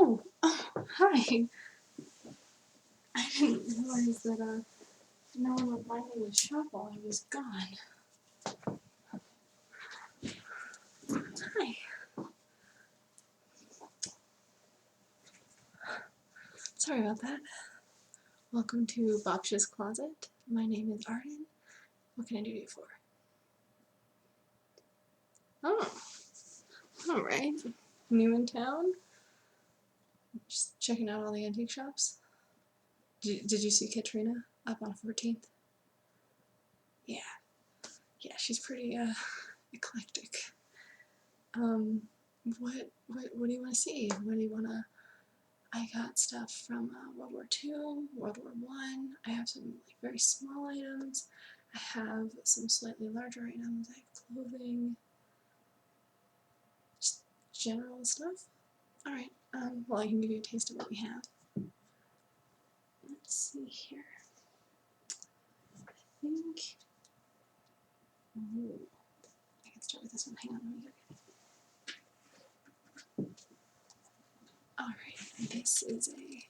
Oh, hi. I didn't realize that no one would mind me to shop while I was gone. Hi. Sorry about that. Welcome to Babcia's Closet. My name is Arden. What can I do you for? Oh, alright. New in town? Just checking out all the antique shops? Did you see Katrina up on 14th? Yeah. Yeah, she's pretty, eclectic. What do you want to see? What do you want to... I got stuff from World War II, World War I. I have some like very small items. I have some slightly larger items. I have clothing. Just general stuff. Alright, well I can give you a taste of what we have. Let's see here. I think... Ooh, I can start with this one. Hang on, let me get it. Alright, this is a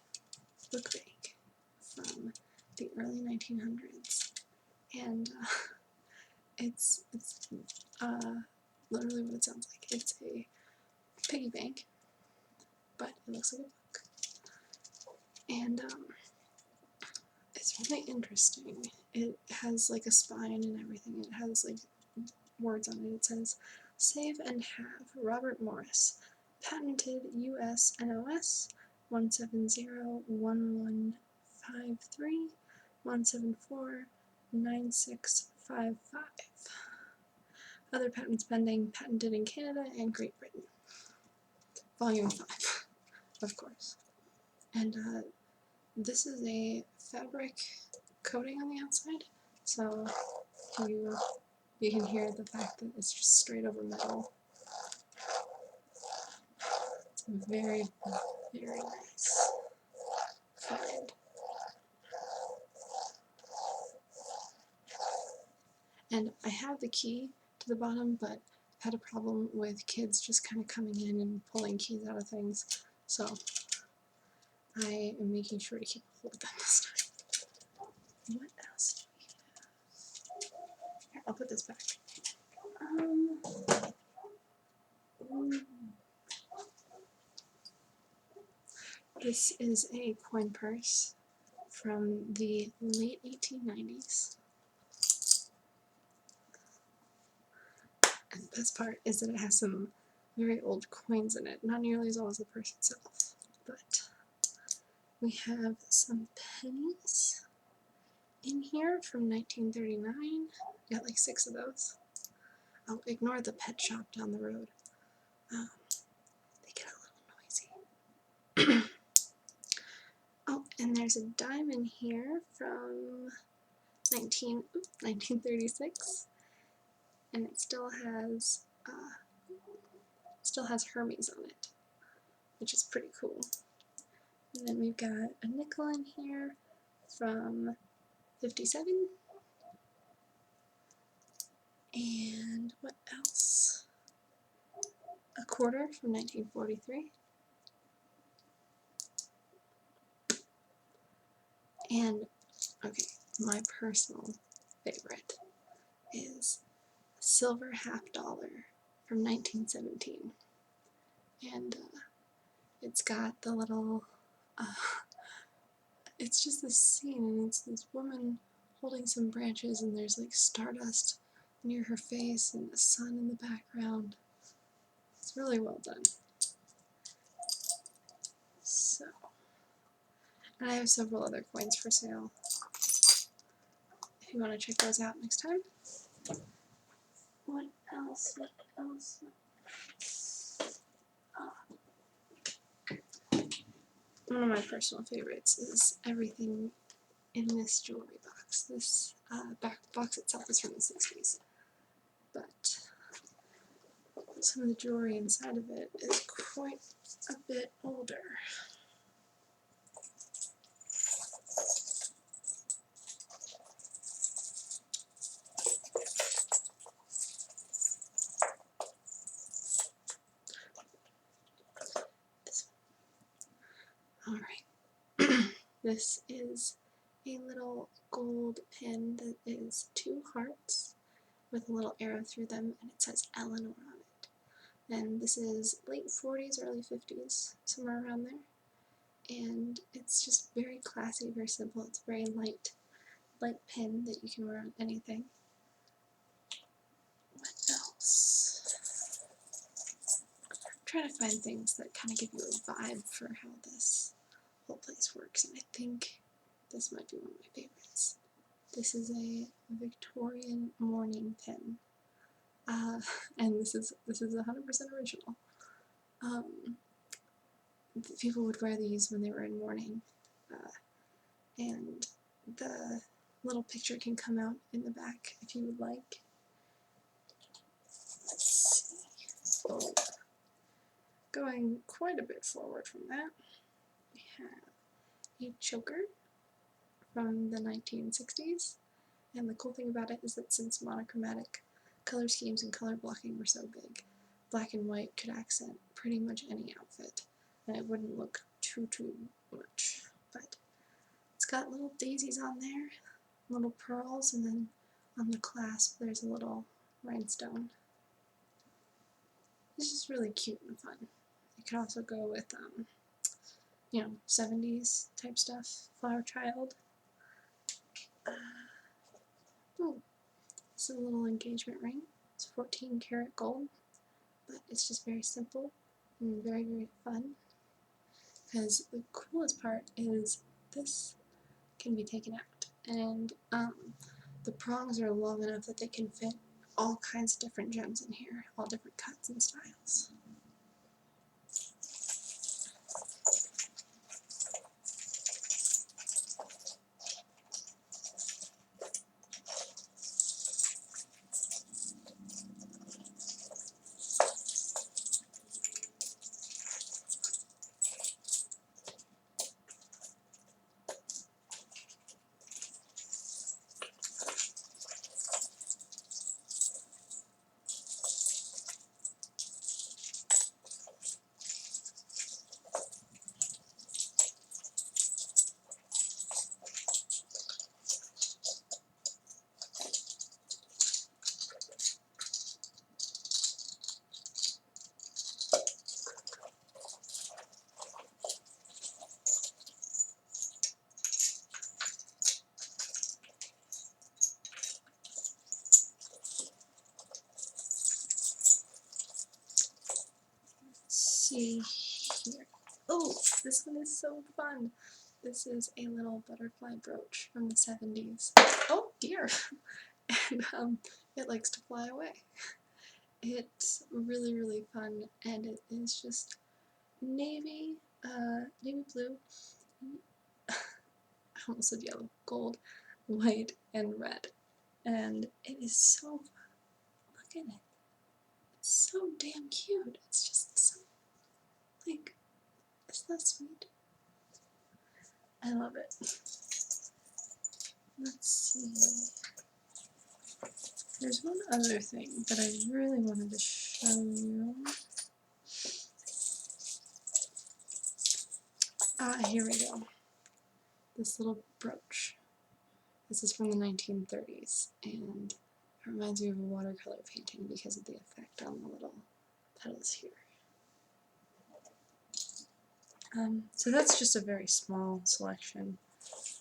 book bag from the early 1900s. And it's literally what it sounds like. It's a piggy bank, but it looks like a book. And it's really interesting. It has like a spine and everything. It has like words on it. It says, "Save and Have, Robert Morris, patented US NOS 1701153 174 9655. Other patents pending, patented in Canada and Great Britain." Volume 5, of course. And this is a fabric coating on the outside, so you can hear the fact that it's just straight over metal. It's very, very nice find. And I have the key to the bottom, but I've had a problem with kids just kind of coming in and pulling keys out of things, so I am making sure to keep a hold of them this time. What else do we have? Here, I'll put this back. This is a coin purse from the late 1890s. And the best part is that it has some very old coins in it, not nearly as old as the purse itself, but we have some pennies in here from 1939. Got like 6 of those. I'll ignore the pet shop down the road. They get a little noisy. Oh, and there's a dime in here from 1936, and it still has Hermes on it, which is pretty cool. And then we've got a nickel in here from 57. And what else? A quarter from 1943. And, okay, my personal favorite is a silver $50 from 1917. And it's got the little, it's just this scene, and it's this woman holding some branches, and there's like stardust near her face and the sun in the background. It's really well done. So, and I have several other coins for sale if you want to check those out next time. What else? What else? One of my personal favorites is everything in this jewelry box. This box itself is from the 60s, but some of the jewelry inside of it is quite a bit older. this is a little gold pin that is 2 hearts with a little arrow through them, and it says Eleanor on it. And this is late 40s, early 50s, somewhere around there. And it's just very classy, very simple. It's a very light pin that you can wear on anything. What else? I'm trying to find things that kind of give you a vibe for how this whole place works, and I think this might be one of my favorites. This is a Victorian mourning pin, and this is 100% original. People would wear these when they were in mourning, and the little picture can come out in the back if you would like. Let's see. Oh, going quite a bit forward from that, we have a choker from the 1960s, and the cool thing about it is that since monochromatic color schemes and color blocking were so big, black and white could accent pretty much any outfit, and it wouldn't look too much. But it's got little daisies on there, little pearls, and then on the clasp there's a little rhinestone. It's just really cute and fun. You could also go with, 70s type stuff, Flower Child. Ooh, it's a little engagement ring. It's 14 karat gold, but it's just very simple and very, very fun. Because the coolest part is this can be taken out, and the prongs are long enough that they can fit all kinds of different gems in here, all different cuts and styles. See here. Oh, this one is so fun. This is a little butterfly brooch from the 70s. Oh dear! And it likes to fly away. It's really, really fun, and it is just navy blue, I almost said yellow, gold, white, and red. And it is so fun. Look at it. It's so damn cute. It's just so, like, isn't that sweet? I love it. Let's see. There's one other thing that I really wanted to show you. Here we go. This little brooch. This is from the 1930s, and it reminds me of a watercolor painting because of the effect on the little petals here. So that's just a very small selection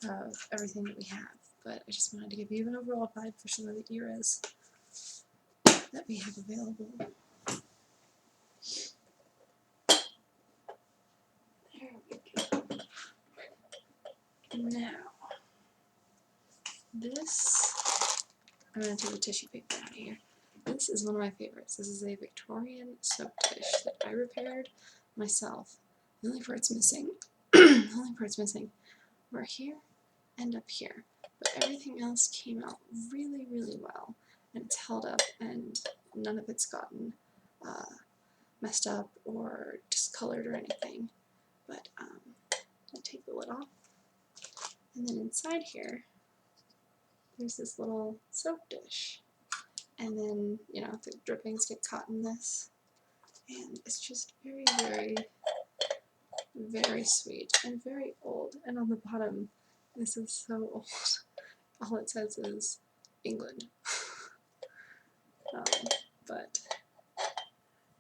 of everything that we have, but I just wanted to give you an overall vibe for some of the eras that we have available. There we go. Now, this, I'm going to take the tissue paper out of here. This is one of my favorites. This is a Victorian soap dish that I repaired myself. The only parts missing, were here and up here, but everything else came out really, really well, and it's held up, and none of it's gotten messed up or discolored or anything. But I'll take the lid off, and then inside here there's this little soap dish, and then the drippings get caught in this, and it's just very, very Very sweet and very old. And on the bottom, this is so old. All it says is England. But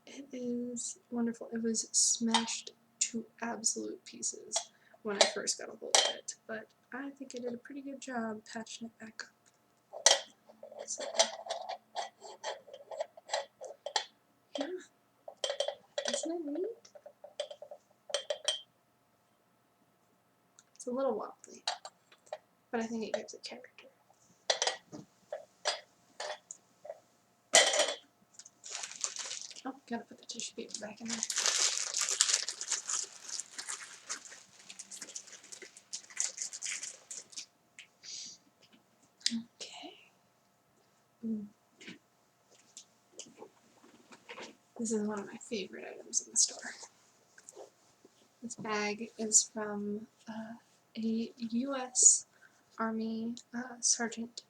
it is wonderful. It was smashed to absolute pieces when I first got a hold of it, but I think I did a pretty good job patching it back up. So, yeah, isn't it neat? It's a little wobbly, but I think it gives it character. Oh, gotta put the tissue paper back in there. Okay. This is one of my favorite items in the store. This bag is from a U.S. Army sergeant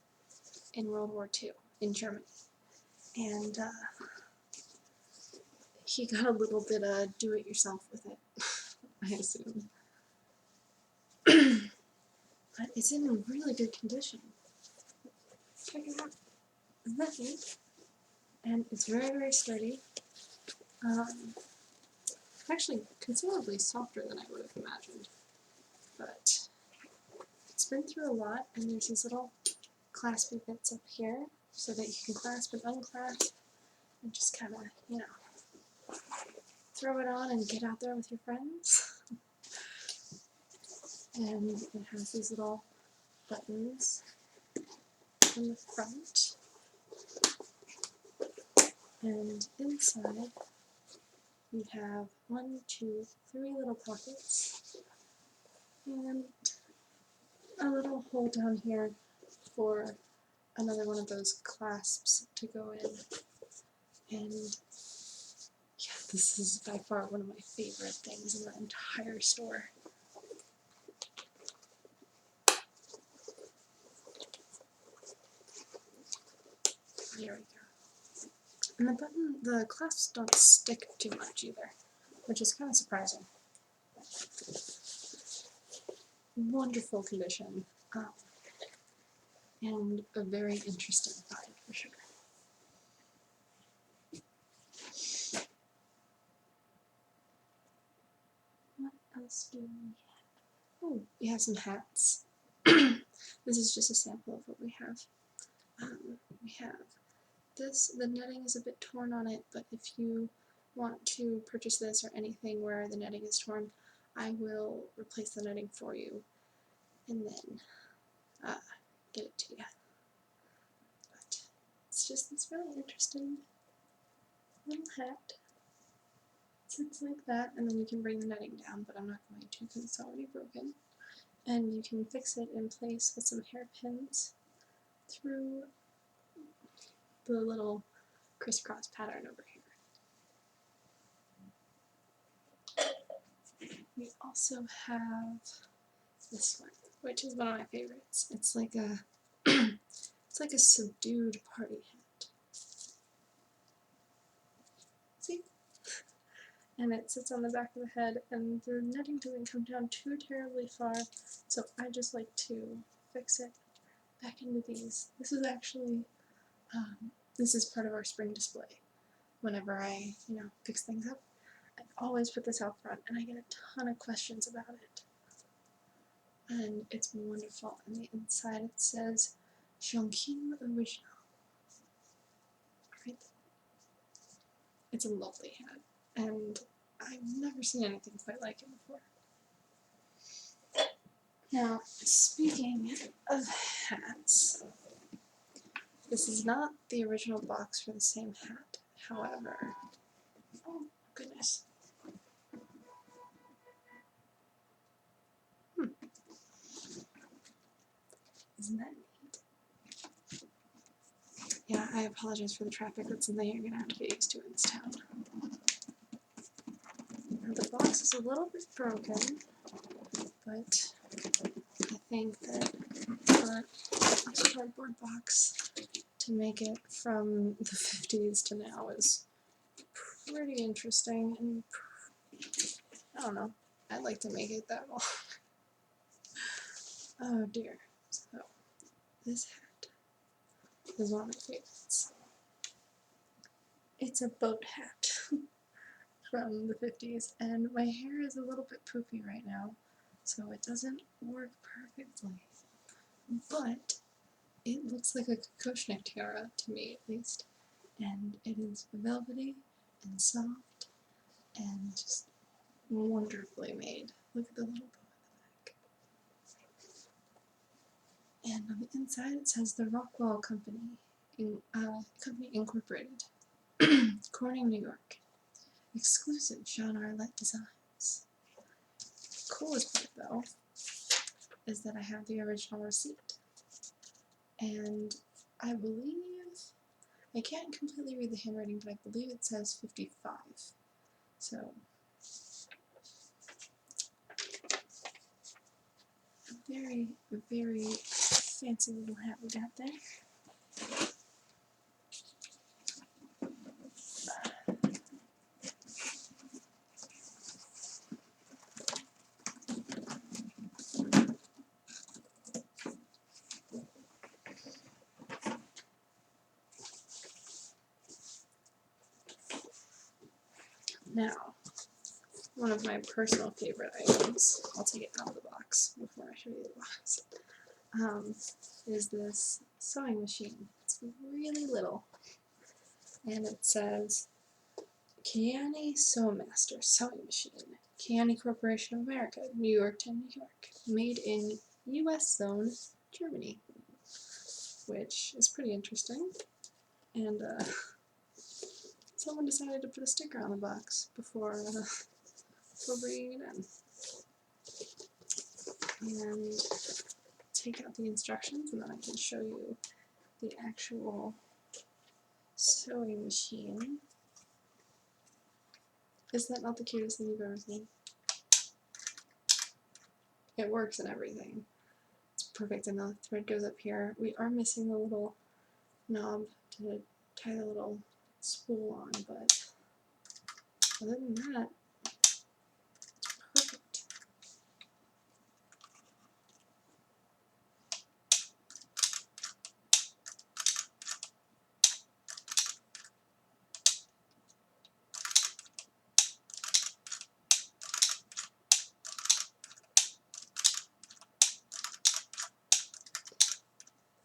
in World War II in Germany. And he got a little bit of do-it-yourself with it, I assume. But it's in really good condition. Check it out. Isn't that neat? And it's very, very sturdy. Actually, considerably softer than I would have imagined. But it's been through a lot, and there's these little claspy bits up here so that you can clasp and unclasp and just kind of, you know, throw it on and get out there with your friends. And it has these little buttons on the front. And inside you have 1, 2, 3 little pockets and a little hole down here for another one of those clasps to go in. And yeah, this is by far one of my favorite things in the entire store. There we go. And the clasps don't stick too much either, which is kind of surprising. Wonderful condition, and a very interesting find for sure. What else do we have? Oh, we have some hats. This is just a sample of what we have. We have this. The netting is a bit torn on it, but if you want to purchase this or anything where the netting is torn, I will replace the netting for you and then get it to you. But it's just this really interesting little hat. It sits like that, and then you can bring the netting down, but I'm not going to because it's already broken. And you can fix it in place with some hairpins through the little crisscross pattern over here. We also have this one, which is one of my favorites. It's like a it's like a subdued party hat. See? And it sits on the back of the head, and the netting doesn't come down too terribly far, so I just like to fix it back into these. This is actually this is part of our spring display. Whenever I, fix things up, I always put this out front, and I get a ton of questions about it. And it's wonderful. On the inside it says Chongqing Original. Right? It's a lovely hat, and I've never seen anything quite like it before. Now, speaking of hats, this is not the original box for the same hat. However, oh goodness. Isn't that neat? Yeah, I apologize for the traffic. That's something you're going to have to get used to in this town. Now, the box is a little bit broken, but I think that for a cardboard box to make it from the 50s to now is pretty interesting, and I don't know. I'd like to make it that long. Oh dear. So, this hat is one of my favorites. It's a boat hat from the 50s, and my hair is a little bit poofy right now, so it doesn't work perfectly. But it looks like a Kokoschnik tiara, to me at least, and it is velvety and soft and just wonderfully made. Look at the little bow at the back. And on the inside it says the Rockwell Company, Company Incorporated, Corning, New York. Exclusive Jean Arlette designs. The coolest part, though, is that I have the original receipt. And I believe, I can't completely read the handwriting, but I believe it says 55. So, a very, very fancy little hat we got there. Now, one of my personal favorite items, I'll take it out of the box before I show you the box, is this sewing machine. It's really little, and it says Kiani Sewmaster Sewing Machine, Kiani Corporation of America, New York to New York, made in US Zone, Germany, which is pretty interesting. And someone decided to put a sticker on the box before bringing it in. And take out the instructions, and then I can show you the actual sewing machine. Is that not the cutest thing you've ever seen? It works and everything. It's perfect, and the thread goes up here. We are missing the little knob to tie the little spool on, but other than that, it's perfect.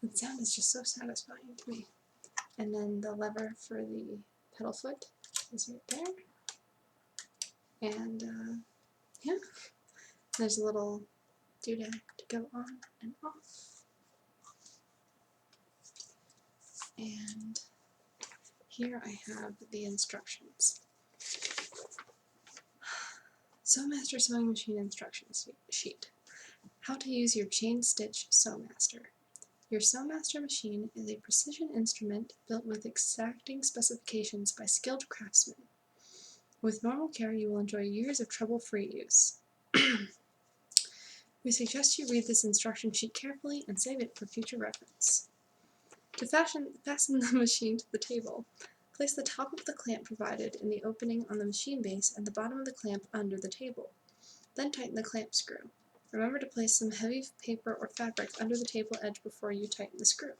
The sound is just so satisfying to me. And then the lever for the pedal foot is right there. And yeah, there's a little doodad to go on and off. And here I have the instructions. Sewmaster Sewing Machine Instructions Sheet. How to use your chain stitch Sewmaster. Your Sewmaster machine is a precision instrument built with exacting specifications by skilled craftsmen. With normal care, you will enjoy years of trouble-free use. We suggest you read this instruction sheet carefully and save it for future reference. To fasten the machine to the table, place the top of the clamp provided in the opening on the machine base and the bottom of the clamp under the table. Then tighten the clamp screw. Remember to place some heavy paper or fabric under the table edge before you tighten the screw.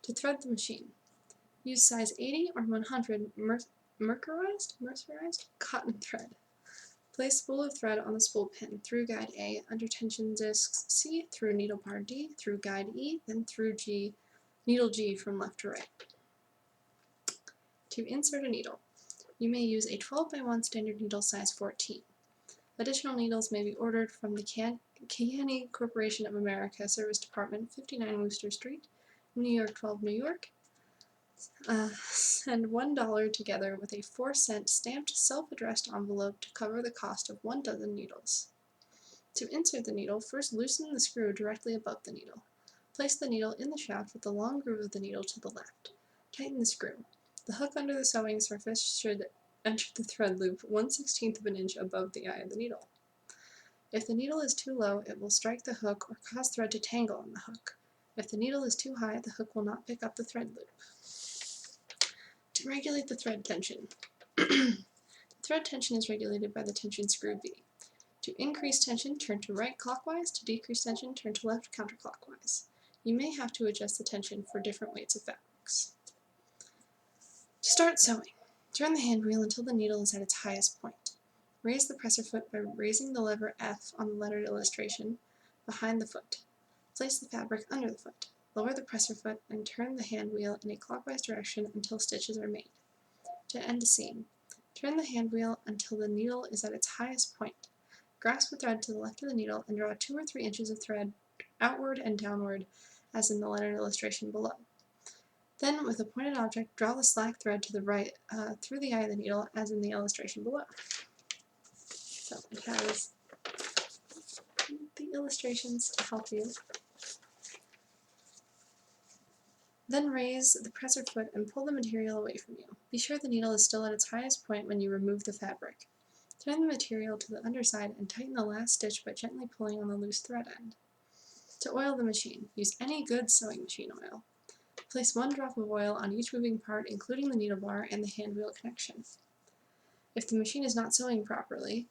To thread the machine, use size 80 or 100 mercerized cotton thread. Place spool of thread on the spool pin through guide A, under tension discs C, through needle bar D, through guide E, then through G, needle G from left to right. To insert a needle, you may use a 12 by 1 standard needle size 14. Additional needles may be ordered from the Kiani Corporation of America Service Department, 59 Wooster Street, New York 12, New York. Send $1 together with a 4-cent stamped self-addressed envelope to cover the cost of 1 dozen needles. To insert the needle, first loosen the screw directly above the needle. Place the needle in the shaft with the long groove of the needle to the left. Tighten the screw. The hook under the sewing surface should enter the thread loop 1/16 of an inch above the eye of the needle. If the needle is too low, it will strike the hook or cause thread to tangle on the hook. If the needle is too high, the hook will not pick up the thread loop. To regulate the thread tension, Thread tension is regulated by the tension screw V. To increase tension, turn to right clockwise. To decrease tension, turn to left counterclockwise. You may have to adjust the tension for different weights of fabrics. To start sewing, turn the hand wheel until the needle is at its highest point. Raise the presser foot by raising the lever F on the lettered illustration behind the foot. Place the fabric under the foot. Lower the presser foot and turn the hand wheel in a clockwise direction until stitches are made. To end a seam, turn the hand wheel until the needle is at its highest point. Grasp the thread to the left of the needle and draw 2 or 3 inches of thread outward and downward as in the lettered illustration below. Then, with a pointed object, draw the slack thread to the right through the eye of the needle as in the illustration below. So it has the illustrations to help you. Then raise the presser foot and pull the material away from you. Be sure the needle is still at its highest point when you remove the fabric. Turn the material to the underside and tighten the last stitch by gently pulling on the loose thread end. To oil the machine, use any good sewing machine oil. Place 1 drop of oil on each moving part, including the needle bar and the hand wheel connection. If the machine is not sewing properly,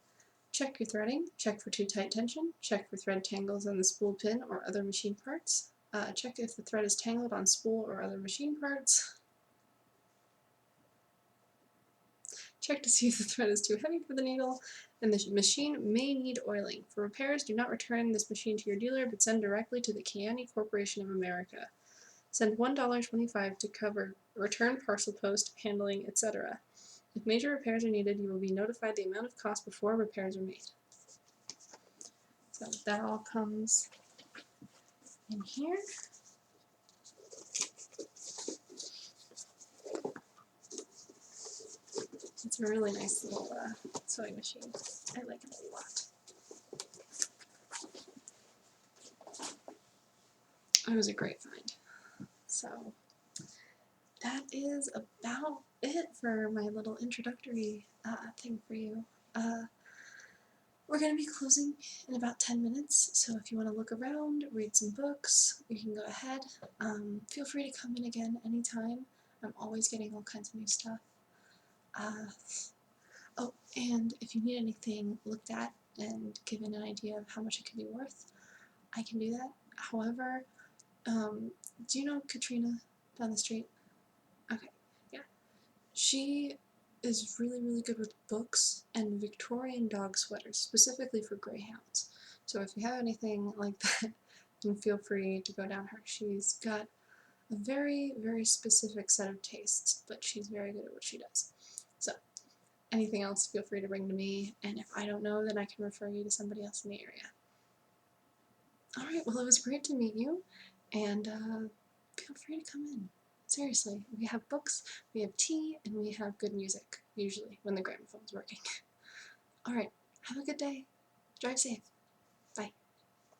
check your threading, check for too tight tension, check for thread tangles on the spool pin or other machine parts, check if the thread is tangled on spool or other machine parts, check to see if the thread is too heavy for the needle, and the machine may need oiling. For repairs, do not return this machine to your dealer, but send directly to the Kiani Corporation of America. Send $1.25 to cover return, parcel post, handling, etc. If major repairs are needed, you will be notified the amount of cost before repairs are made. So that all comes in here. It's a really nice little sewing machine. I like it a lot. It was a great find. So that is about it for my little introductory thing for you. We're going to be closing in about 10 minutes, so if you want to look around, read some books, you can go ahead. Feel free to come in again anytime. I'm always getting all kinds of new stuff. Oh, and if you need anything looked at and given an idea of how much it could be worth, I can do that. However, do you know Katrina down the street? Okay, yeah. She is really, really good with books and Victorian dog sweaters, specifically for greyhounds. So if you have anything like that, then feel free to go down her. She's got a very, very specific set of tastes, but she's very good at what she does. So anything else, feel free to bring to me, and if I don't know, then I can refer you to somebody else in the area. Alright, well, it was great to meet you, and feel free to come in. Seriously, we have books, we have tea, and we have good music, usually, when the gramophone's working. Alright, have a good day. Drive safe. Bye.